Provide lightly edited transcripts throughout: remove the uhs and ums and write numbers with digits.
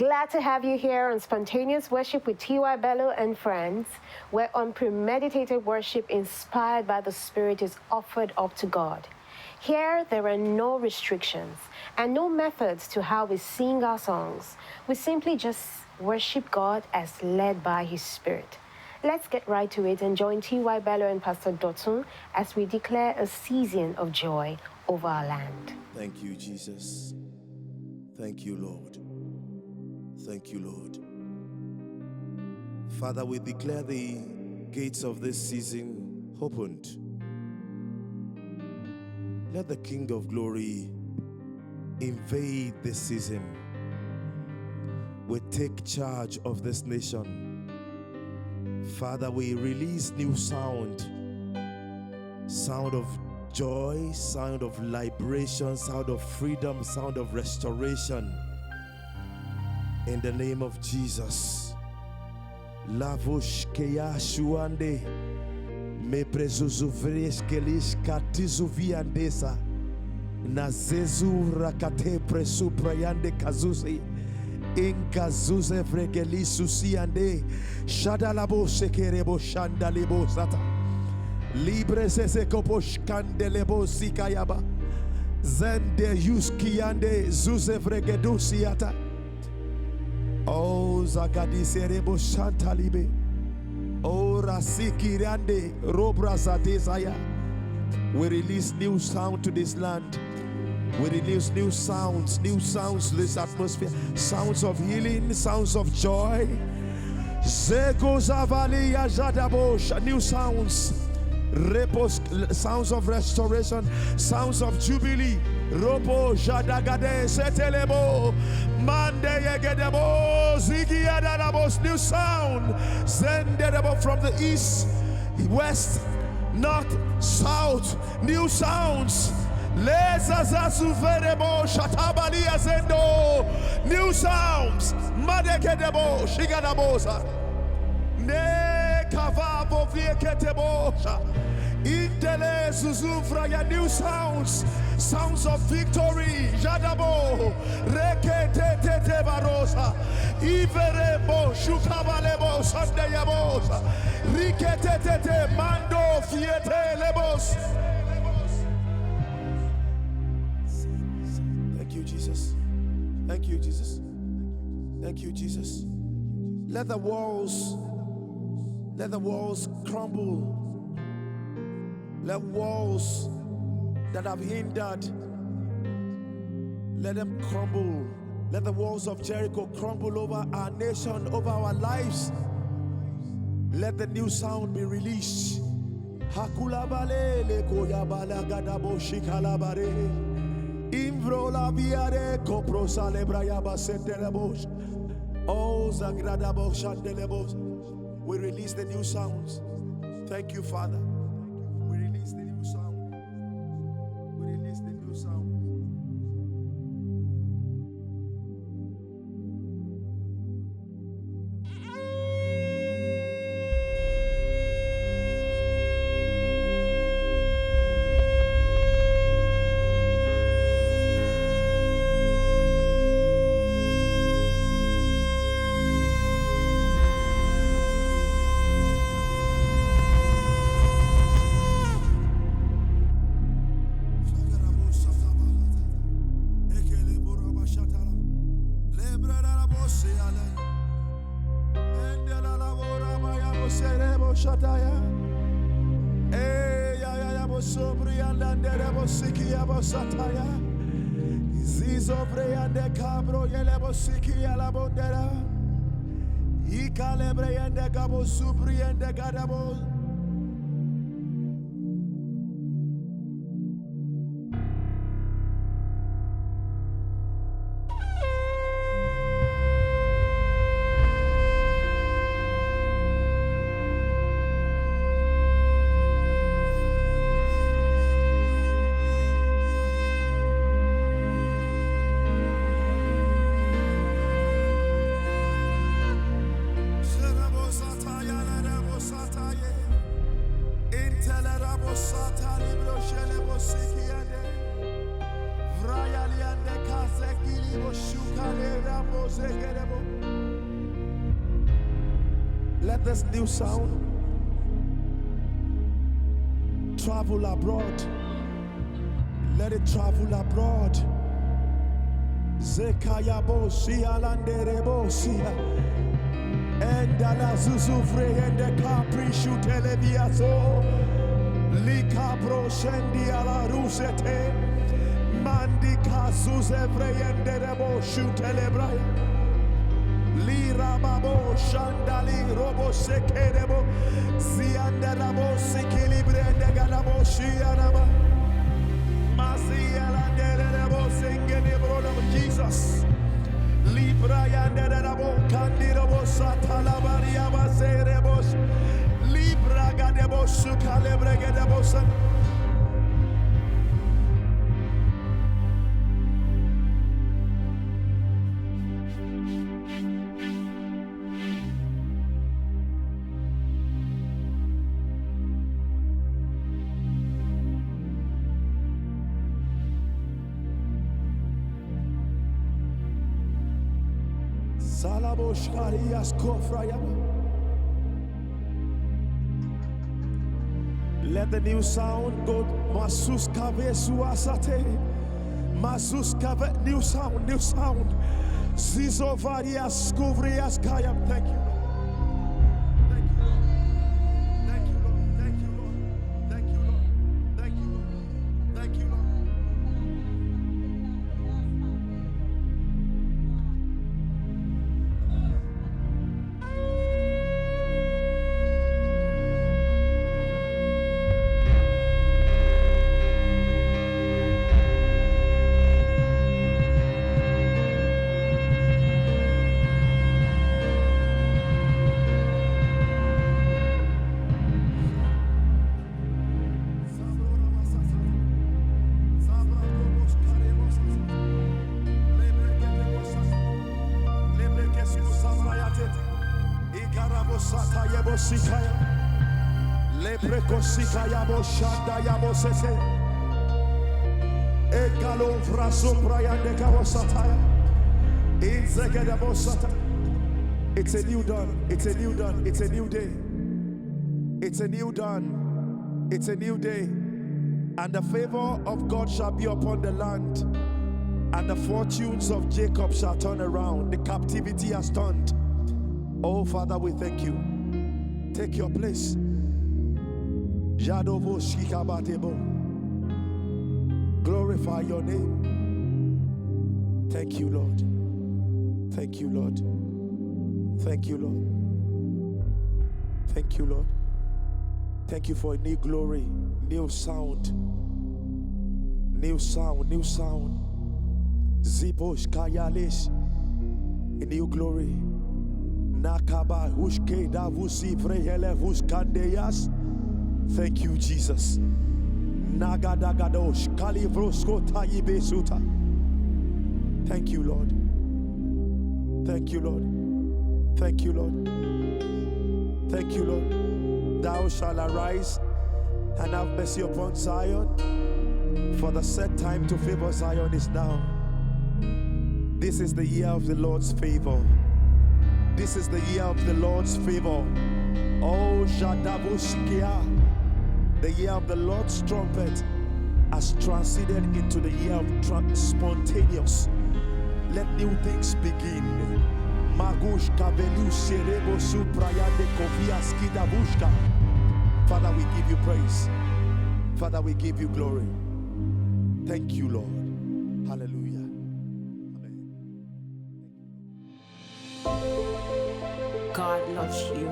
Glad to have you here on Spontaneous Worship with T.Y. Bello and friends, where unpremeditated worship inspired by the Spirit is offered up to God. Here, there are no restrictions and no methods to how we sing our songs. We simply just worship God as led by His Spirit. Let's get right to it and join T.Y. Bello and Pastor Dotun as we declare a season of joy over our land. Thank you, Jesus. Thank you, Lord. Thank you, Lord. Father, we declare the gates of this season opened. Let the King of Glory invade this season. We take charge of this nation. Father, we release new sound of joy, sound of liberation, sound of freedom, sound of restoration. In the name of Jesus. Lavush keya shuande me prezuzuvresh kelish katizu viandesa nazezu rakate presu prayande kazuzi inkazuze vregeli susiande shadalabo sekerebo shandalebo zata libre sese koposh kandelebo sikayaba zende yuskiande zuze vregedusiata. Oh, Zagadi Serebo Shantalibe. Oh, Rasiki Rande Robra Zadesaya. We release new sound to this land. We release new sounds to this atmosphere. Sounds of healing, sounds of joy. Zeko Zavalia Jadabosh. New sounds. Repos, sounds of restoration, sounds of jubilee. Robo Jadagade Setelebo Mande Yegedebo Zigiadarabos. New sound Zendedebo from the east, west, north, south. New sounds. Lezazazuverebo Shatabalia Zendo. New sounds Madegedebo Shigadabosa Ne Kavabo Vieketebosha. Intele Zuzufra ya new sounds of victory. Jadabo Rekete Barosa Iverebo Shukabalebo Sandeyabosa Rikete Mando Fiete Lebos. Thank you, Jesus. Thank you, Jesus. Thank you, Jesus. Let the walls crumble. Let walls that have hindered, let them crumble. Let the walls of Jericho crumble over our nation, over our lives. Let the new sound be released. Hakulabale lekoyabala gadabo shikalabare. Imvrola viare koprosa lebrayaba setelebos. Oh zagradabo shandelebos. We release the new sounds. Thank you, Father. We release the new sound. We release the new sound. Let this new sound travel abroad. Let it travel abroad. Zekaya bosi alandere bosi. Endala zuzufre ende kapri shutele biaso. Lika bro shendi ala rusete. Mandi kazuze vreyende rebo shutele braya. Lira babo shandali robo sekerebo. Ziande rabo sikilibre ende gadabo shianaba. Jesus. Libra yanderabo candirabo satalabaria baserebos. Libra gadebo sukalebre gadebos. Let the new sound go. Masus kave suasate. Masus kave new sound, new sound. Zizo varias kuvrias kayam. Thank you. Leprekosikaya boshanda yabosese. Egalo vraso prayande kawosataya. Inzegeda bosata. It's a new dawn. It's a new dawn. It's a new day. It's a new dawn. It's a new day. And the favor of God shall be upon the land. And the fortunes of Jacob shall turn around. The captivity has turned. Oh, Father, we thank you. Take your place. Yadovo Shikabatebo. Glorify your name. Thank you, Lord. Thank you, Lord. Thank you, Lord. Thank you, Lord. Thank you for a new glory, new sound. New sound, new sound. Zibosh Kayalish. A new glory. Nakaba Hushke Davusi Vrehele Huskandeyas. Thank you, Jesus. Nagadagadosh Kalivrosko Tayibesuta. Thank you, Lord. Thank you, Lord. Thank you, Lord. Thank you, Lord. Thou shalt arise and have mercy upon Zion, for the set time to favor Zion is now. This is the year of the Lord's favor. This is the year of the Lord's favor. Oh, Jadavushkia. The year of the Lord's trumpet has transcended into the year of spontaneous. Let new things begin. Magush kavelu serebo suprayande kovias kidavushka. Father, we give you praise. Father, we give you glory. Thank you, Lord. Hallelujah. Amen. God loves you.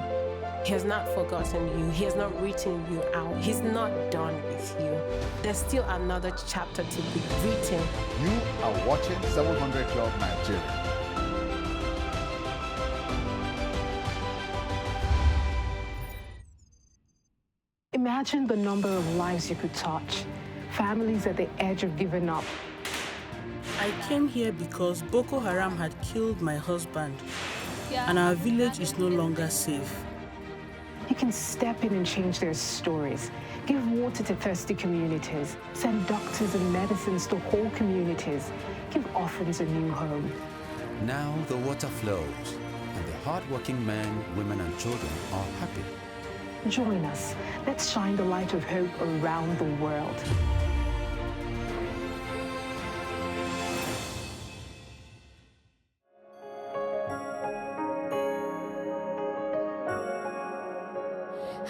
He has not forgotten you. He has not written you out. He's not done with you. There's still another chapter to be written. You are watching 700 Club Nigeria. Imagine the number of lives you could touch. Families at the edge of giving up. I came here because Boko Haram had killed my husband, and our village is no longer safe. You can step in and change their stories, give water to thirsty communities, send doctors and medicines to whole communities, give orphans a new home. Now the water flows, and the hardworking men, women, and children are happy. Join us. Let's shine the light of hope around the world.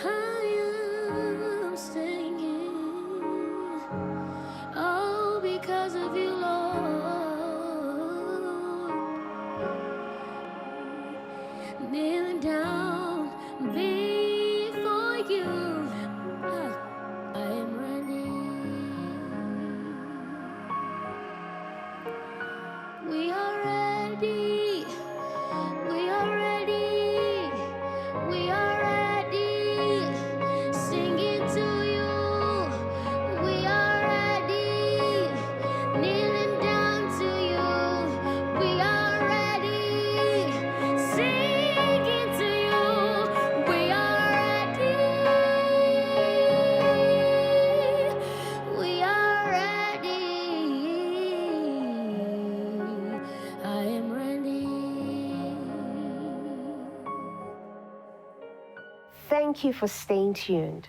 I am singing, oh, because of you, Lord. Kneeling down before you, I am ready. We are ready. We are ready. We are ready. Singing to you. We are ready. Kneeling down to you. We are ready. Singing to you. We are ready. We are ready. I am ready. Thank you for staying tuned.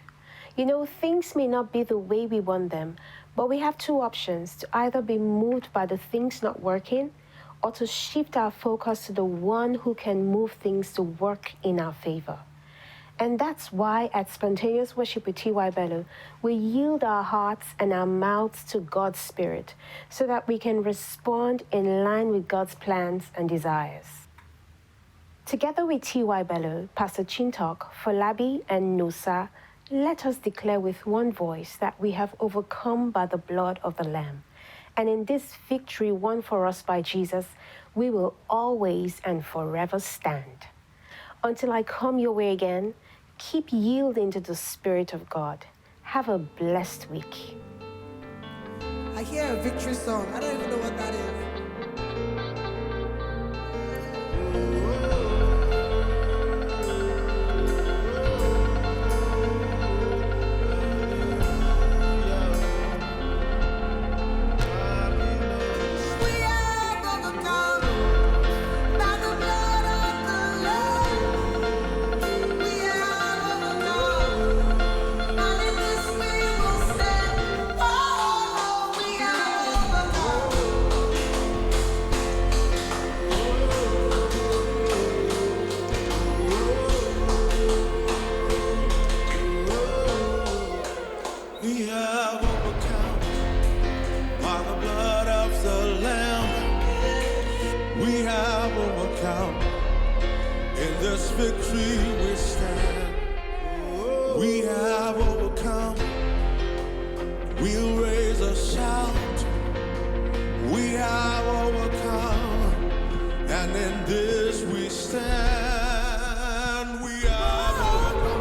You know, things may not be the way we want them, but we have two options: to either be moved by the things not working, or to shift our focus to the one who can move things to work in our favor. And that's why at Spontaneous Worship with T.Y. Bello, we yield our hearts and our mouths to God's Spirit so that we can respond in line with God's plans and desires. Together with T.Y. Bello, Pastor Chintok, Folabi, and Nusa, let us declare with one voice that we have overcome by the blood of the Lamb. And in this victory won for us by Jesus, we will always and forever stand. Until I come your way again, keep yielding to the Spirit of God. Have a blessed week. I hear a victory song. I don't even know what that is. We have overcome by the blood of the Lamb. We have overcome. In this victory we stand. We have overcome. We'll raise a shout. We have overcome. And in this we stand. We have overcome.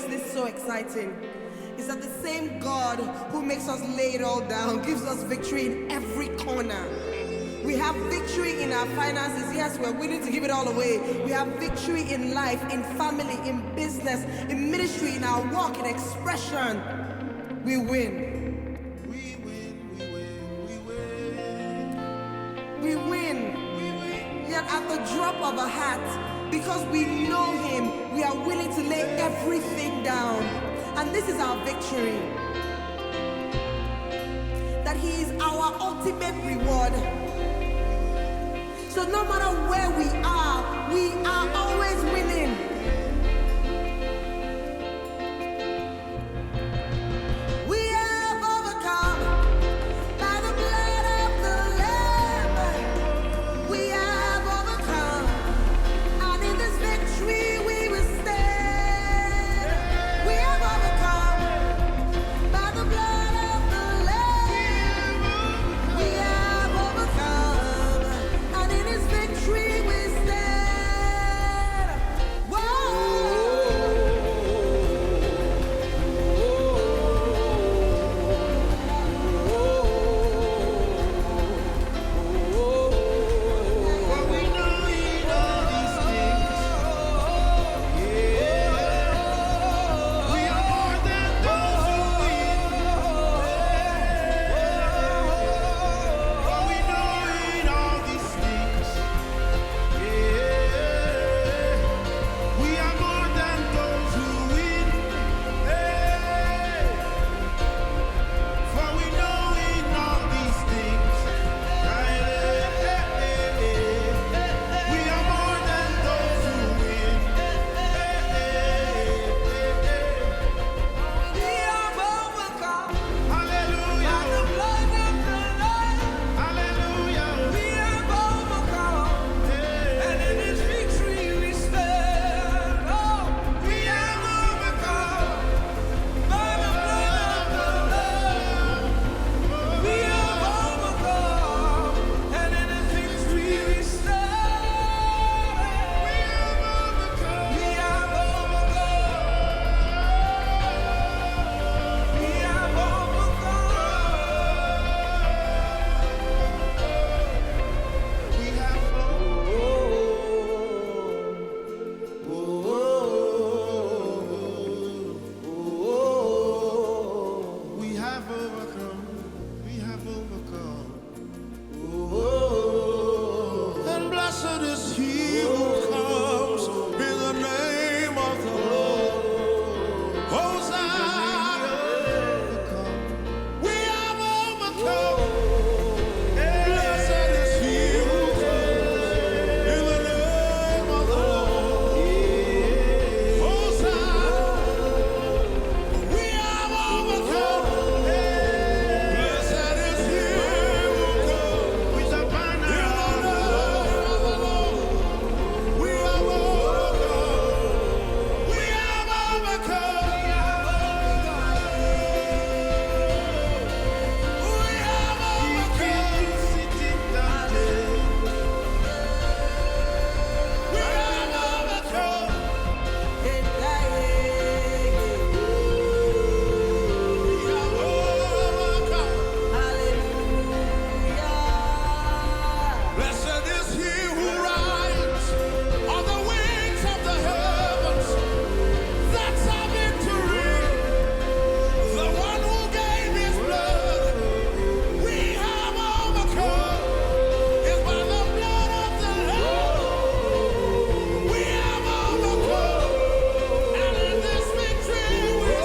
makes this so exciting is that the same God who makes us lay it all down gives us victory in every corner. We have victory in our finances. Yes, we're willing to give it all away. We have victory in life, in family, in business, in ministry, in our walk, in expression. We win. We win, we win, we win. We win. Yet at the drop of a hat, because we know him, we are willing to lay everything down. And this is our victory. That he is our ultimate reward. So no matter where we are always winning. We have overcome by the blood of the Lamb. We have overcome, and in this victory we will stand. We have overcome by the blood of the Lamb. We have overcome, and in His victory we stand. Whoa. And blessed is he who comes in the name of the Lord. Hosanna. We have overcome. Blessed is he who comes in the name of the Lord. Hosanna. We have overcome. Blessed is he who comes with the banner of the Lord. We have overcome. We have overcome. We have overcome. Sitting down there. We have overcome. We have overcome. Blessed is he who rides on the wings of the heavens. That's our victory. The one who gave his blood. We have overcome. It's by the blood of the Lamb. We have overcome. And in this victory we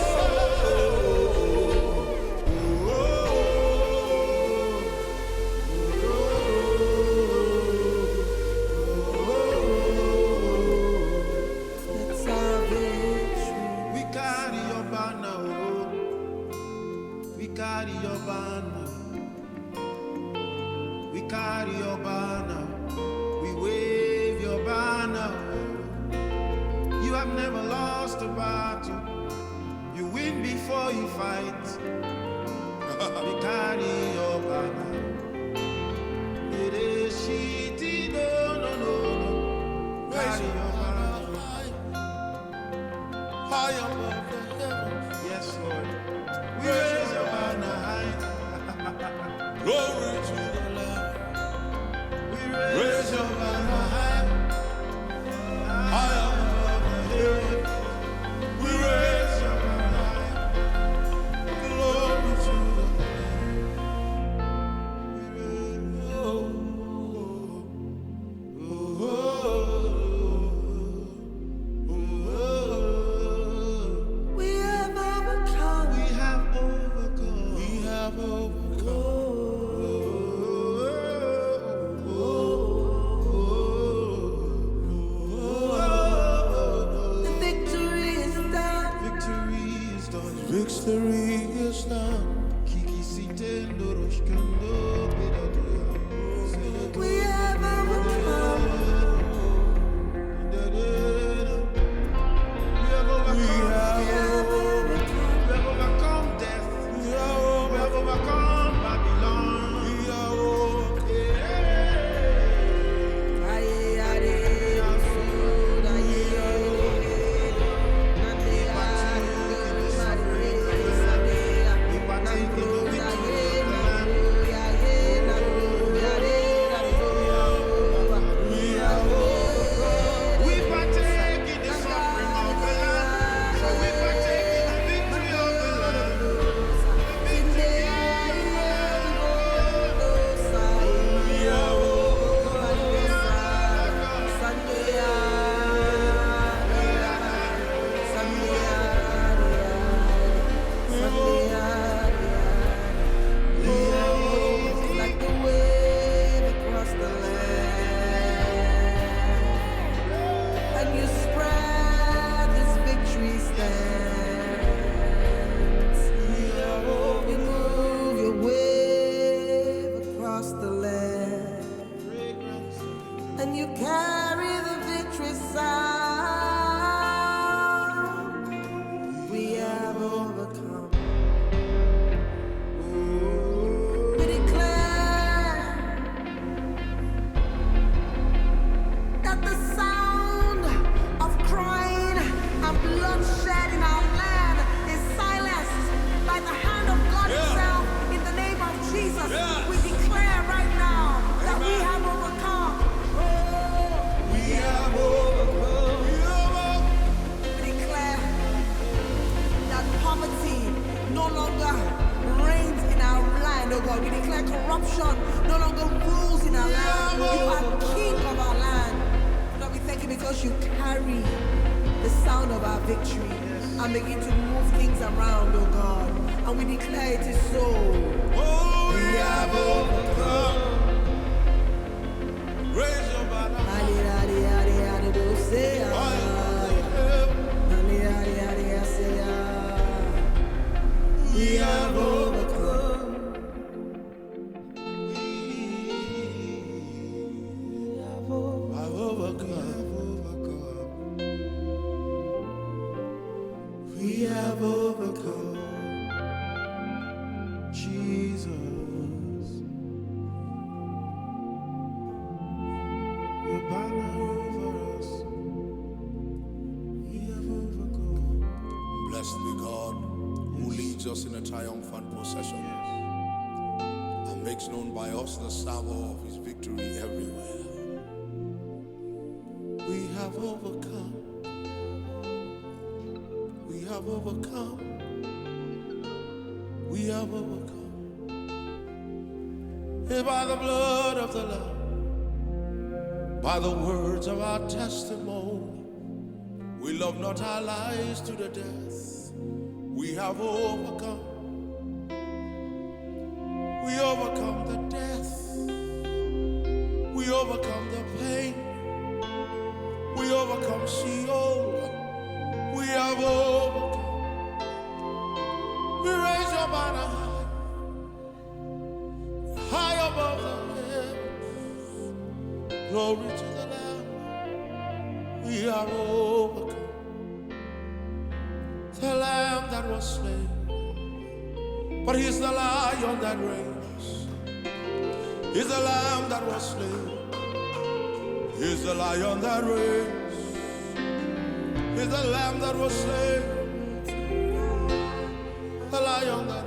That's our victory. We carry your banner, oh. We carry your banner. We carry your banner. We wave your banner, oh. You have never lost a battle. You win before you fight. We carry your banner. It is shitty, no, no, no, no. Carry your banner. High above you carry the victory sound. We have overcome. We declare that the sound of crying and bloodshed in our land is silenced by the hand of God Himself in the name of Jesus. We declare right now that we have overcome. We have overcome. We declare that poverty no longer reigns in our land, oh God. We declare corruption no longer rules in our land. You are king of our land. Lord, we thank you because you carry the sound of our victory and begin to move things around, oh God. And we declare it is so. We have overcome. Raise your banner. We have overcome. I've overcome. We have overcome. Jesus, your banner over us. We have overcome. Blessed be God who leads us in a triumphant procession and makes known by us the savour of His victory everywhere. We have overcome. We have overcome. We have overcome. And by the blood of the Lamb, by the words of our testimony, we love not our lives to the death. We have overcome. We overcome the death. We overcome the pain. We overcome Sheol. We have overcome. We raise your banner high, high above the heavens. Glory to the Lamb. We have overcome. The Lamb that was slain, but He's the Lion that reigns. He's the Lamb that was slain. He's the Lion that reigns. He's the Lamb that was slain. The Lion that